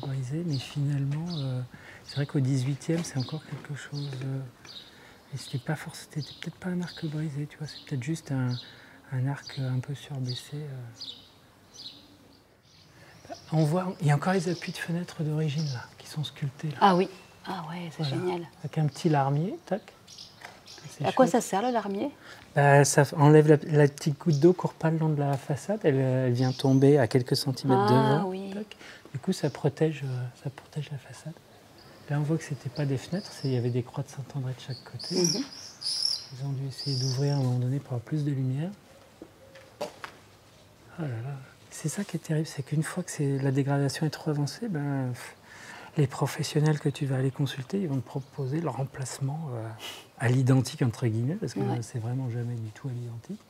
A: brisé, mais finalement, c'est vrai qu'au 18e, c'est encore quelque chose... Et c'était peut-être pas un arc brisé, tu vois, c'est peut-être juste un arc un peu surbaissé. On voit, il y a encore les appuis de fenêtres d'origine là, qui sont sculptés. Là.
B: Ah oui, c'est génial.
A: Avec un petit larmier, tac.
B: À quoi ça sert le larmier?
A: Ça enlève la petite goutte d'eau qui court pas le long de la façade, elle vient tomber à quelques centimètres devant. Tac. Du coup, ça protège la façade. Là, on voit que c'était pas des fenêtres, il y avait des croix de Saint-André de chaque côté. Ils ont dû essayer d'ouvrir à un moment donné pour avoir plus de lumière. Oh là là. C'est ça qui est terrible, c'est qu'une fois que la dégradation est trop avancée, les professionnels que tu vas aller consulter, ils vont te proposer le remplacement à l'identique, entre guillemets, parce que c'est vraiment jamais du tout à l'identique.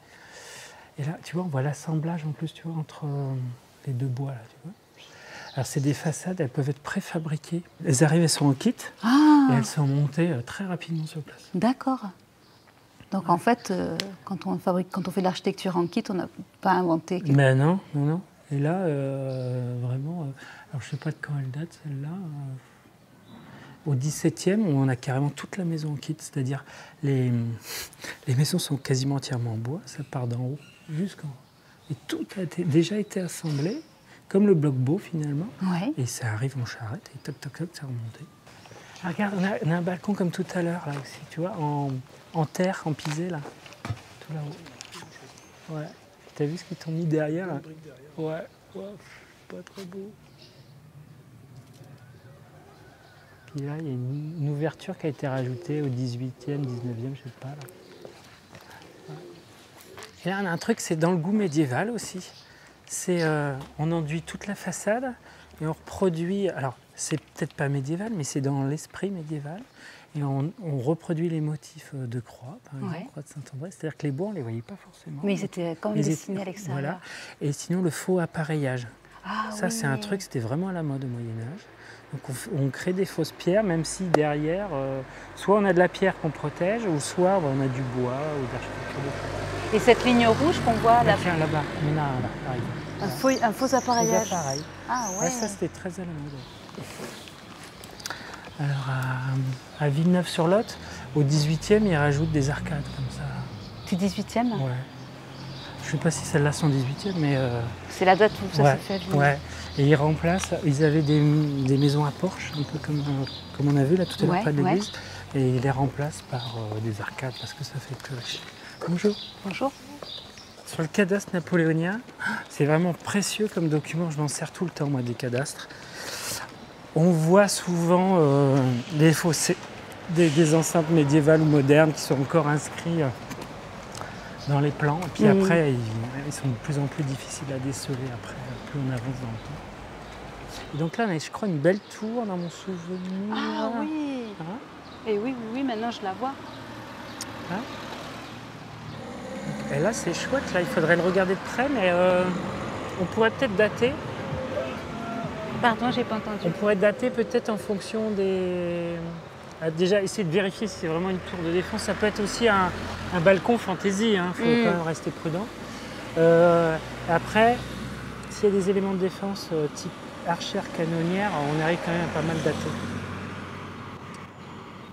A: Et là, tu vois, on voit l'assemblage en plus, tu vois, entre les deux bois, là, tu vois. Alors, c'est des façades, elles peuvent être préfabriquées. Elles arrivent, elles sont en kit, et elles sont montées très rapidement sur place.
B: D'accord. Donc, en fait, quand on fait de l'architecture en kit, on n'a pas inventé...
A: Mais non. Et là, vraiment... alors, je ne sais pas de quand elle date, celle-là. Au 17e, on a carrément toute la maison en kit. C'est-à-dire, les maisons sont quasiment entièrement en bois. Ça part d'en haut jusqu'en haut. Et tout a déjà été assemblé, comme le bloc beau, finalement. Ouais. Et ça arrive en charrette, et toc, toc, toc, c'est remonté. Alors, regarde, on a un balcon comme tout à l'heure, là aussi, tu vois, en terre, en pisé, là. Tout là-haut. Ouais. T'as vu ce qu'ils t'ont mis derrière, là? Ouais. Wow, pas trop beau. Puis là, il y a une ouverture qui a été rajoutée au 18e, 19e, je sais pas. Là. Et là, on a un truc, c'est dans le goût médiéval aussi. On enduit toute la façade et on reproduit. Alors, c'est peut-être pas médiéval, mais c'est dans l'esprit médiéval. Et on reproduit les motifs de croix, par exemple, croix de Saint-André. C'est-à-dire que les bois, on ne les voyait pas forcément.
B: Mais ils étaient quand même dessinés à l'extérieur. Voilà.
A: Et sinon, le faux appareillage. Ça, c'est un truc, c'était vraiment à la mode au Moyen-Âge. Donc on crée des fausses pierres, même si derrière, soit on a de la pierre qu'on protège, ou soit on a du bois ou de l'architecture.
B: Et cette ligne rouge qu'on voit là,
A: tiens, là-bas, il y en a un là, par exemple.
B: Un faux appareillage.
A: Faux appareil.
B: Ah ouais.
A: Ça, c'était très à la mode. Alors à Villeneuve-sur-Lot, au 18e, ils rajoutent des arcades comme ça.
B: Du 18e?
A: Ouais. Je ne sais pas si celles-là sont 18e, mais...
B: C'est la date où ça s'est fait à Villeneuve.
A: Ouais. Et ils remplacent, ils avaient des maisons à porche, un peu comme on a vu là tout à l'heure près de l'église, et ils les remplacent par des arcades parce que ça fait plus riche. Bonjour.
B: Bonjour.
A: Sur le cadastre napoléonien, c'est vraiment précieux comme document, je m'en sers tout le temps moi des cadastres. On voit souvent des fossés, des enceintes médiévales ou modernes qui sont encore inscrits dans les plans. Et puis après, ils sont de plus en plus difficiles à déceler après, plus on avance dans le temps. Et donc là, on a, je crois, une belle tour dans mon souvenir.
B: Ah oui. Et oui, maintenant je la vois.
A: Et là, c'est chouette. Là, il faudrait le regarder de près, mais on pourrait peut-être dater.
B: Pardon, j'ai pas entendu.
A: On pourrait dater peut-être en fonction des... Déjà, essayer de vérifier si c'est vraiment une tour de défense. Ça peut être aussi un balcon fantaisie, il faut quand même rester prudent. Après, s'il y a des éléments de défense type archère canonnière, on arrive quand même à pas mal dater.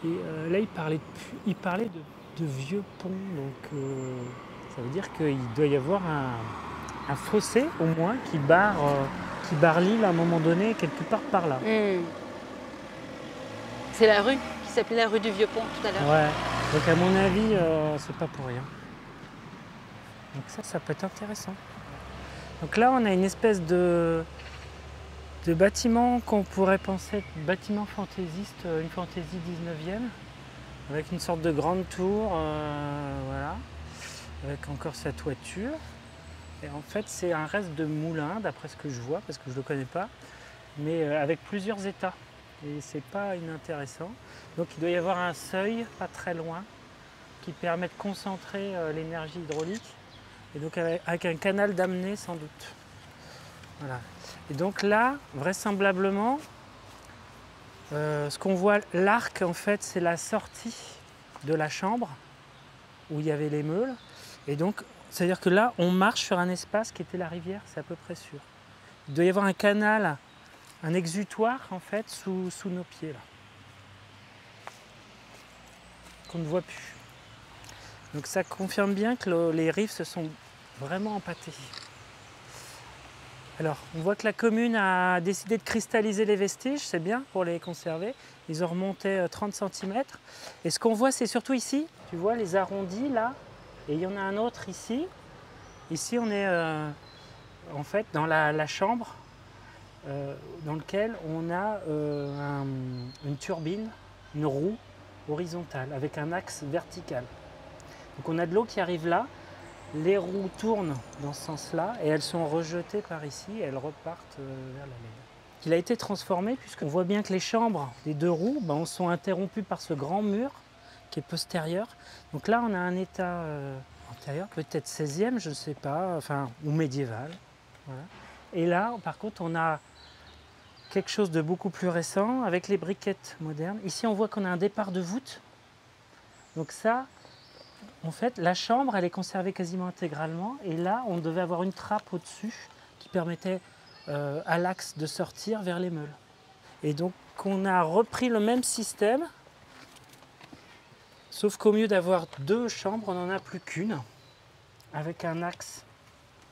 A: Et là, il parlait de vieux ponts, donc ça veut dire qu'il doit y avoir un fossé au moins qui barre l'île à un moment donné, quelque part par là.
B: C'est la rue qui s'appelait la rue du Vieux-Pont tout à l'heure.
A: Ouais, donc à mon avis, c'est pas pour rien. Donc ça peut être intéressant. Donc là, on a une espèce de bâtiment qu'on pourrait penser être bâtiment fantaisiste, une fantaisie 19e, avec une sorte de grande tour, voilà, avec encore sa toiture. Et en fait, c'est un reste de moulin, d'après ce que je vois, parce que je ne le connais pas, mais avec plusieurs états. Et c'est pas inintéressant. Donc il doit y avoir un seuil, pas très loin, qui permet de concentrer l'énergie hydraulique, et donc avec un canal d'amener sans doute. Voilà. Et donc là, vraisemblablement, ce qu'on voit, l'arc, en fait, c'est la sortie de la chambre où il y avait les meules. Et donc, c'est-à-dire que là, on marche sur un espace qui était la rivière, c'est à peu près sûr. Il doit y avoir un canal, un exutoire, en fait, sous nos pieds, là, qu'on ne voit plus. Donc ça confirme bien que les rives se sont vraiment empâtées. Alors, on voit que la commune a décidé de cristalliser les vestiges, c'est bien pour les conserver. Ils ont remonté 30 cm. Et ce qu'on voit, c'est surtout ici, tu vois les arrondis là, et il y en a un autre ici. Ici, on est en fait dans la chambre dans laquelle on a une turbine, une roue horizontale avec un axe vertical. Donc on a de l'eau qui arrive là. Les roues tournent dans ce sens-là et elles sont rejetées par ici et elles repartent vers la laine. Il a été transformé puisqu'on voit bien que les chambres des deux roues sont interrompues par ce grand mur qui est postérieur. Donc là, on a un état antérieur, peut-être 16e, je ne sais pas, enfin, ou médiéval. Voilà. Et là, par contre, on a quelque chose de beaucoup plus récent avec les briquettes modernes. Ici, on voit qu'on a un départ de voûte. Donc ça, en fait, la chambre, elle est conservée quasiment intégralement. Et là, on devait avoir une trappe au-dessus qui permettait à l'axe de sortir vers les meules. Et donc, on a repris le même système, sauf qu'au lieu d'avoir deux chambres, on n'en a plus qu'une, avec un axe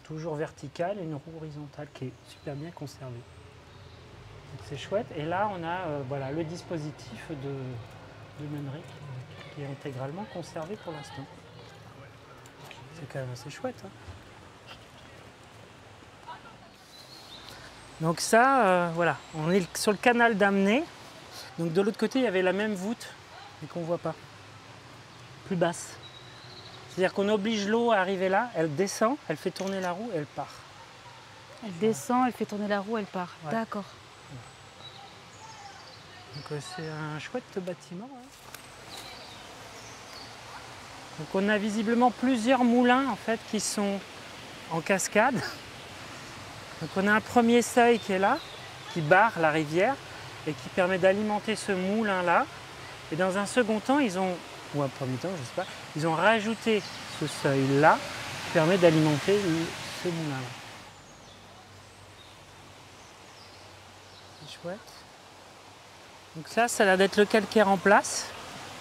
A: toujours vertical et une roue horizontale qui est super bien conservée. C'est chouette. Et là, on a voilà, le dispositif de meunerie qui est intégralement conservé pour l'instant. C'est quand même assez chouette. Hein. Donc ça, voilà, on est sur le canal d'Amné. Donc de l'autre côté, il y avait la même voûte, mais qu'on ne voit pas, plus basse. C'est-à-dire qu'on oblige l'eau à arriver là, elle descend, elle fait tourner la roue et elle part.
B: Elle descend, elle fait tourner la roue, elle part. Ouais. D'accord.
A: Donc c'est un chouette bâtiment. Hein. Donc on a visiblement plusieurs moulins en fait qui sont en cascade. Donc on a un premier seuil qui est là, qui barre la rivière et qui permet d'alimenter ce moulin-là. Et dans un second temps, ils ont, ou un premier temps, je ne sais pas, ils ont rajouté ce seuil-là qui permet d'alimenter ce moulin-là. C'est chouette. Donc ça a l'air d'être le calcaire en place,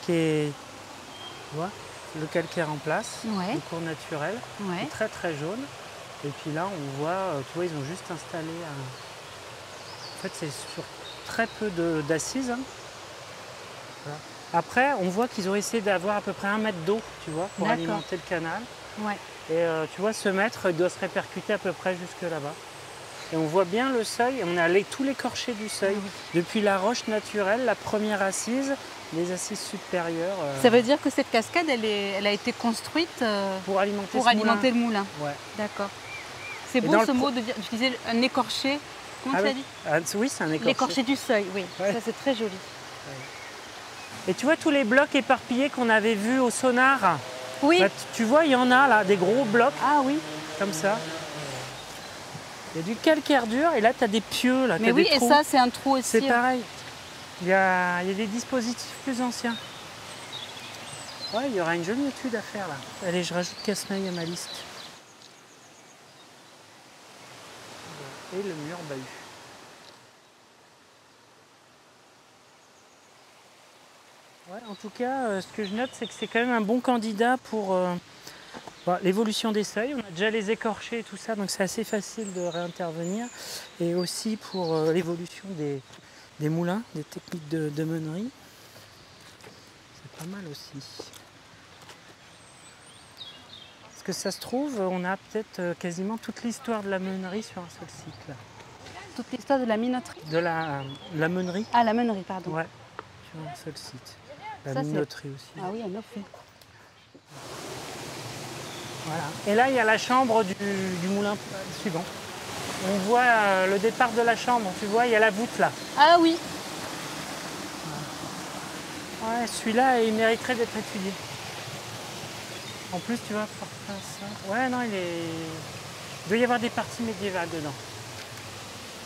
A: qui est, tu vois, le calcaire en place,
B: ouais.
A: le cours naturel,
B: ouais.
A: Qui est très très jaune. Et puis là, on voit, tu vois, ils ont juste installé un... En fait, c'est sur très peu d'assises. Hein. Voilà. Après, on voit qu'ils ont essayé d'avoir à peu près 1 mètre d'eau, tu vois, pour alimenter le canal.
B: Ouais.
A: Et tu vois, ce mètre doit se répercuter à peu près jusque là-bas. Et on voit bien le seuil, on a tout l'écorché du seuil. Oui. Depuis la roche naturelle, la première assise, les assises supérieures.
B: Ça veut dire que cette cascade, elle a été construite
A: pour alimenter
B: le moulin.
A: Ouais.
B: D'accord. C'est beau ce mot d'utiliser un écorché. Comment tu as dit?
A: Oui, c'est un écorché.
B: L'écorché du seuil, oui. Ouais. Ça, c'est très joli.
A: Ouais. Et tu vois tous les blocs éparpillés qu'on avait vus au sonar?
B: Oui.
A: Bah, tu vois, il y en a là, des gros blocs.
B: Ah oui.
A: Comme ça. Il y a du calcaire dur et là, tu as des pieux. Là,
B: mais oui,
A: des trous.
B: Et ça, c'est un trou aussi.
A: C'est pareil. Il y a des dispositifs plus anciens. Ouais, il y aura une jolie étude à faire là. Allez, je rajoute Casmeil à ma liste. Et le mur bahut. Ouais, en tout cas, ce que je note, c'est que c'est quand même un bon candidat pour l'évolution des seuils. On a déjà les écorchés et tout ça, donc c'est assez facile de réintervenir. Et aussi pour l'évolution des moulins, des techniques de meunerie. C'est pas mal aussi. Parce que ça se trouve, on a peut-être quasiment toute l'histoire de la meunerie sur un seul site. Là.
B: Toute l'histoire de la minoterie?
A: De la meunerie.
B: Ah, la meunerie, pardon.
A: Ouais, sur un seul site. La minoterie aussi.
B: Ah oui, en effet.
A: Voilà. Et là, il y a la chambre du moulin suivant. On voit le départ de la chambre, tu vois, il y a la voûte là.
B: Ah oui.
A: Ouais, celui-là, il mériterait d'être étudié. En plus, tu vois, ça. Ouais, non, il doit y avoir des parties médiévales dedans.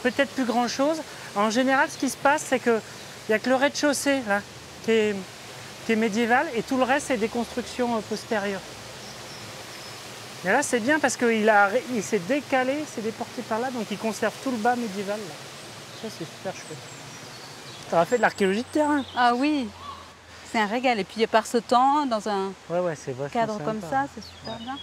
A: Peut-être plus grand-chose. En général, ce qui se passe, c'est qu'il n'y a que le rez-de-chaussée là, qui est médiéval et tout le reste, c'est des constructions postérieures. Et là, c'est bien parce qu'il s'est décalé, s'est déporté par là, donc il conserve tout le bas médiéval. Là. Ça, c'est super chouette. Ça aurait fait de l'archéologie de terrain.
B: Ah oui, c'est un régal. Et puis par ce temps, dans un
A: c'est
B: cadre comme ça, c'est super bien.